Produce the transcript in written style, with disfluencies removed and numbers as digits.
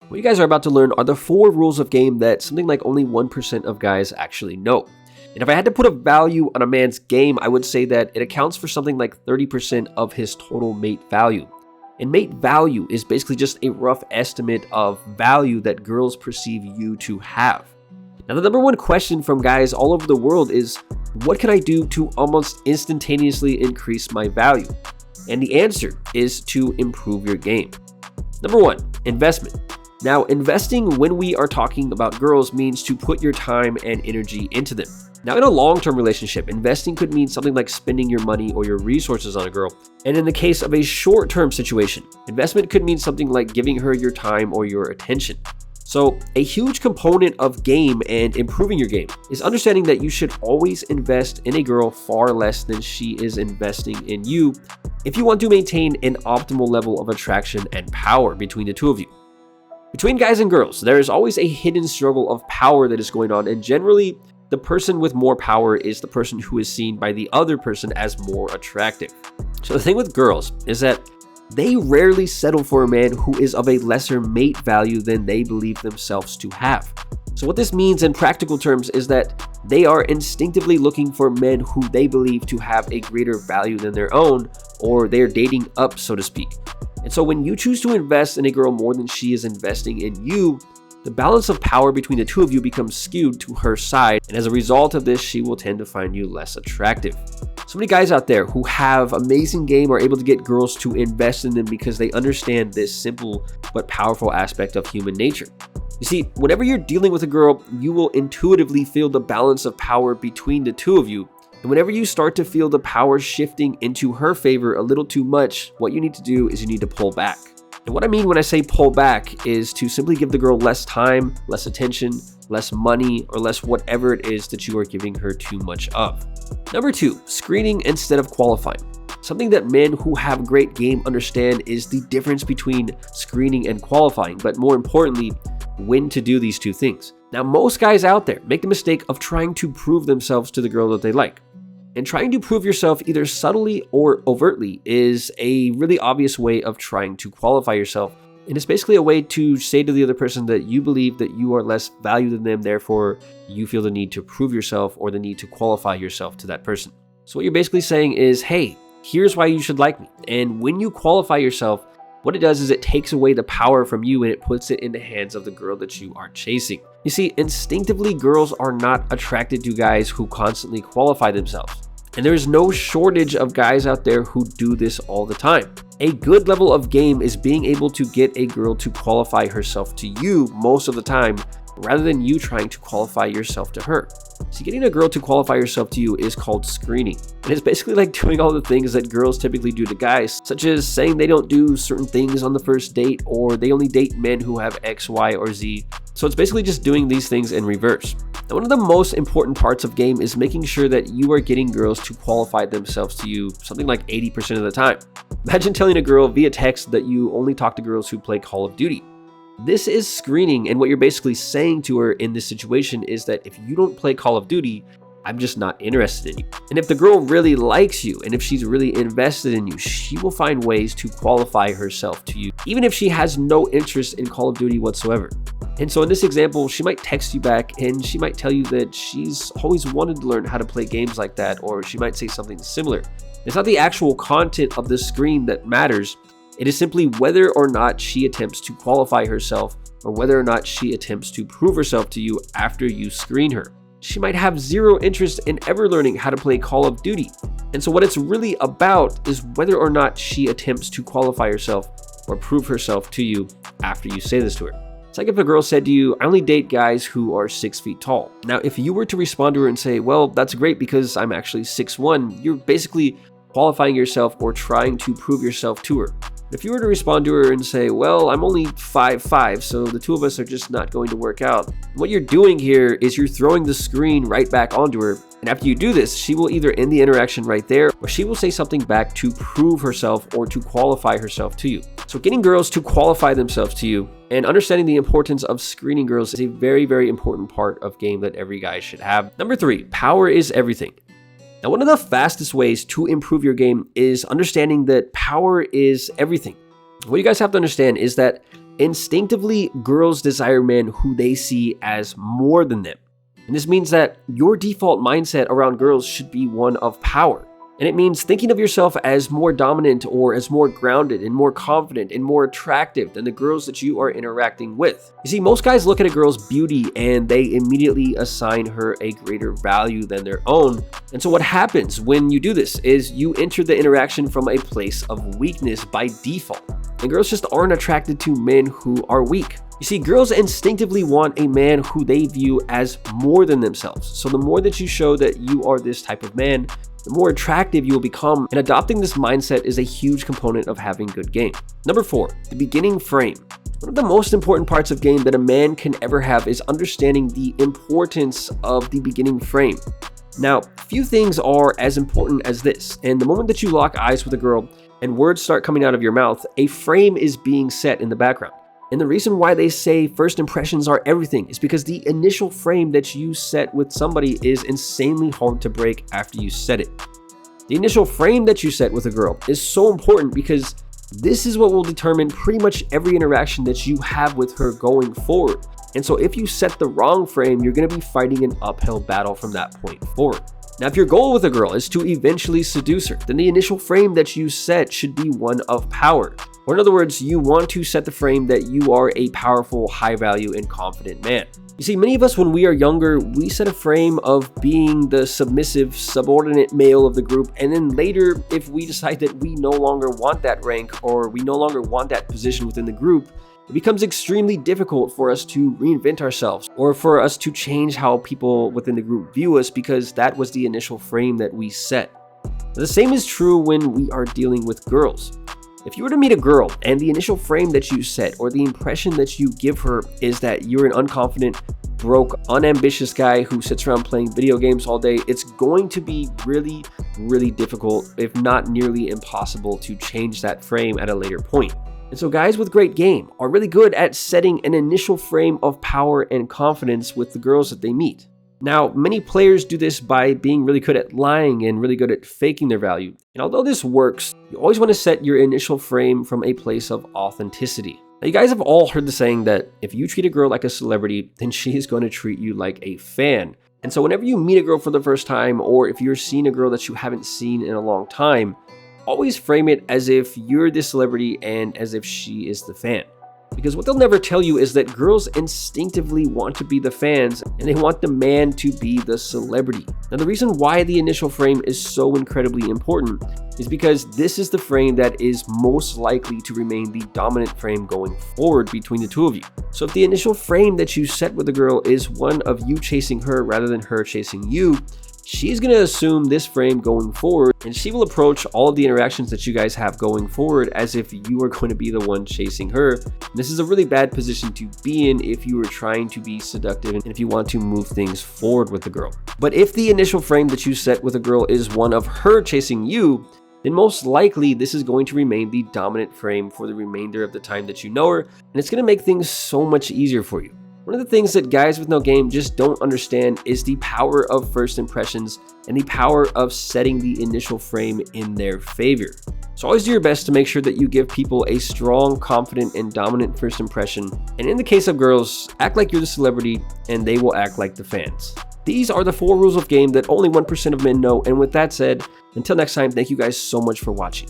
What you guys are about to learn are the 4 rules of game that something like only 1% of guys actually know. And if I had to put a value on a man's game, I would say that it accounts for something like 30% of his total mate value. And mate value is basically just a rough estimate of value that girls perceive you to have. Now, the number one question from guys all over the world is, what can I do to almost instantaneously increase my value? And the answer is to improve your game. Number 1, investment. Now, investing when we are talking about girls means to put your time and energy into them. Now, in a long-term relationship, investing could mean something like spending your money or your resources on a girl. And in the case of a short-term situation, investment could mean something like giving her your time or your attention. So, a huge component of game and improving your game is understanding that you should always invest in a girl far less than she is investing in you if you want to maintain an optimal level of attraction and power between the two of you. Between guys and girls, there is always a hidden struggle of power that is going on, and generally, the person with more power is the person who is seen by the other person as more attractive. So the thing with girls is that they rarely settle for a man who is of a lesser mate value than they believe themselves to have. So what this means in practical terms is that they are instinctively looking for men who they believe to have a greater value than their own, or they're dating up, so to speak. And so when you choose to invest in a girl more than she is investing in you, the balance of power between the two of you becomes skewed to her side, and as a result of this, she will tend to find you less attractive. So many guys out there who have amazing game are able to get girls to invest in them because they understand this simple but powerful aspect of human nature. You see, whenever you're dealing with a girl, you will intuitively feel the balance of power between the two of you. And whenever you start to feel the power shifting into her favor a little too much, what you need to do is you need to pull back. And what I mean when I say pull back is to simply give the girl less time, less attention, less money, or less whatever it is that you are giving her too much of. Number 2, screening instead of qualifying. Something that men who have great game understand is the difference between screening and qualifying, but more importantly, when to do these two things. Now, most guys out there make the mistake of trying to prove themselves to the girl that they like. And trying to prove yourself either subtly or overtly is a really obvious way of trying to qualify yourself. And it's basically a way to say to the other person that you believe that you are less valued than them, therefore you feel the need to prove yourself or the need to qualify yourself to that person. So what you're basically saying is, hey, here's why you should like me. And when you qualify yourself, what it does is it takes away the power from you and it puts it in the hands of the girl that you are chasing. You see, instinctively, girls are not attracted to guys who constantly qualify themselves. And there's no shortage of guys out there who do this all the time. A good level of game is being able to get a girl to qualify herself to you most of the time, rather than you trying to qualify yourself to her. So getting a girl to qualify herself to you is called screening. And it's basically like doing all the things that girls typically do to guys, such as saying they don't do certain things on the first date, or they only date men who have X, Y, or Z. So it's basically just doing these things in reverse. Now, one of the most important parts of game is making sure that you are getting girls to qualify themselves to you something like 80% of the time. Imagine telling a girl via text that you only talk to girls who play Call of Duty. This is screening, and what you're basically saying to her in this situation is that if you don't play Call of Duty, I'm just not interested in you. And if the girl really likes you, and if she's really invested in you, she will find ways to qualify herself to you, even if she has no interest in Call of Duty whatsoever. And so in this example, she might text you back and she might tell you that she's always wanted to learn how to play games like that, or she might say something similar. It's not the actual content of the screen that matters. It is simply whether or not she attempts to qualify herself, or whether or not she attempts to prove herself to you after you screen her. She might have zero interest in ever learning how to play Call of Duty. And so what it's really about is whether or not she attempts to qualify herself or prove herself to you after you say this to her. It's like if a girl said to you, I only date guys who are 6 feet tall. Now, if you were to respond to her and say, well, that's great because I'm actually 6'1", you're basically qualifying yourself or trying to prove yourself to her. If you were to respond to her and say, well, I'm only 5'5", so the two of us are just not going to work out, what you're doing here is you're throwing the screen right back onto her. And after you do this, she will either end the interaction right there, or she will say something back to prove herself or to qualify herself to you. So getting girls to qualify themselves to you and understanding the importance of screening girls is a very, very important part of game that every guy should have. Number 3, power is everything. Now, one of the fastest ways to improve your game is understanding that power is everything. What you guys have to understand is that Instinctively, girls desire men who they see as more than them. And this means that your default mindset around girls should be one of power. And it means thinking of yourself as more dominant or as more grounded and more confident and more attractive than the girls that you are interacting with. You see, most guys look at a girl's beauty and they immediately assign her a greater value than their own. And so what happens when you do this is you enter the interaction from a place of weakness by default. And girls just aren't attracted to men who are weak. You see, girls instinctively want a man who they view as more than themselves. So the more that you show that you are this type of man, the more attractive you will become, and adopting this mindset is a huge component of having good game. Number 4, the beginning frame. One of the most important parts of game that a man can ever have is understanding the importance of the beginning frame. Now, few things are as important as this, and the moment that you lock eyes with a girl and words start coming out of your mouth, a frame is being set in the background. And the reason why they say first impressions are everything is because the initial frame that you set with somebody is insanely hard to break after you set it. The initial frame that you set with a girl is so important because this is what will determine pretty much every interaction that you have with her going forward. And so if you set the wrong frame, you're going to be fighting an uphill battle from that point forward. Now, if your goal with a girl is to eventually seduce her, then the initial frame that you set should be one of power. Or in other words, you want to set the frame that you are a powerful, high value, and confident man. You see, many of us when we are younger, we set a frame of being the submissive, subordinate male of the group, and then later, if we decide that we no longer want that rank or we no longer want that position within the group, it becomes extremely difficult for us to reinvent ourselves or for us to change how people within the group view us because that was the initial frame that we set. The same is true when we are dealing with girls. If you were to meet a girl and the initial frame that you set or the impression that you give her is that you're an unconfident, broke, unambitious guy who sits around playing video games all day, it's going to be really, really difficult, if not nearly impossible, to change that frame at a later point. And so guys with great game are really good at setting an initial frame of power and confidence with the girls that they meet. Now, many players do this by being really good at lying and really good at faking their value. And although this works, you always want to set your initial frame from a place of authenticity. Now, you guys have all heard the saying that if you treat a girl like a celebrity, then she is going to treat you like a fan. And so whenever you meet a girl for the first time, or if you're seeing a girl that you haven't seen in a long time, always frame it as if you're the celebrity and as if she is the fan. Because what they'll never tell you is that girls instinctively want to be the fans and they want the man to be the celebrity. Now, the reason why the initial frame is so incredibly important is because this is the frame that is most likely to remain the dominant frame going forward between the two of you. So if the initial frame that you set with a girl is one of you chasing her rather than her chasing you, she's going to assume this frame going forward, and she will approach all of the interactions that you guys have going forward as if you are going to be the one chasing her. And this is a really bad position to be in if you are trying to be seductive and if you want to move things forward with the girl. But if the initial frame that you set with a girl is one of her chasing you, then most likely this is going to remain the dominant frame for the remainder of the time that you know her, and it's going to make things so much easier for you. One of the things that guys with no game just don't understand is the power of first impressions and the power of setting the initial frame in their favor. So always do your best to make sure that you give people a strong, confident, and dominant first impression. And in the case of girls, act like you're the celebrity and they will act like the fans. These are the 4 rules of game that only 1% of men know. And with that said, until next time, thank you guys so much for watching.